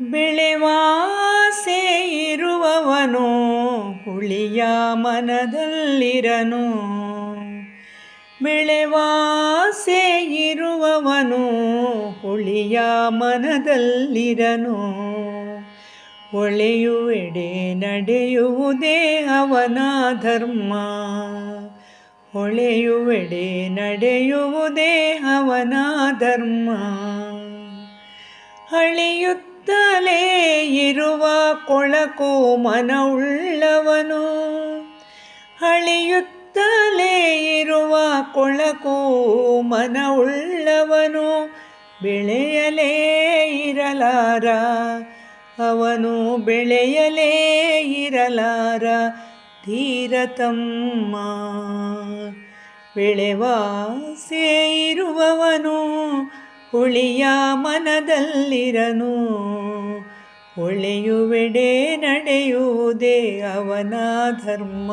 ಬೆಳೆವಾಸೆ ಇರುವವನು ಹುಳಿಯ ಮನದಲ್ಲಿರನು. ಬೆಳೆವಾಸೆ ಇರುವವನು ಹುಳಿಯ ಮನದಲ್ಲಿರನು. ಹೊಳೆಯುವೆಡೆ ನಡೆಯುವುದೇ ಅವನ ಧರ್ಮ. ಹೊಳೆಯುವೆಡೆ ನಡೆಯುವುದೇ ಅವನ ಧರ್ಮ. ಅಳೆಯುತ್ತಲೇ ಇರುವ ಕೊಳಕು ಮನವುಳ್ಳವನು. ಅಳೆಯುತ್ತಲೇ ಇರುವ ಕೊಳಕು ಮನವುಳ್ಳವನು ಬೆಳೆಯಲೇ ಇರಲಾರ. ಅವನು ಬೆಳೆಯಲೇ ಇರಲಾರ ಧೀರತಮ್ಮ. ಬೆಳೆವಾಸೆ ಇರುವವನು ಹುಳಿಯ ಮನದಲ್ಲಿರನು. ಹೊಳೆಯುವೆಡೆ ನಡೆಯುವುದೇ ಅವನ ಧರ್ಮ.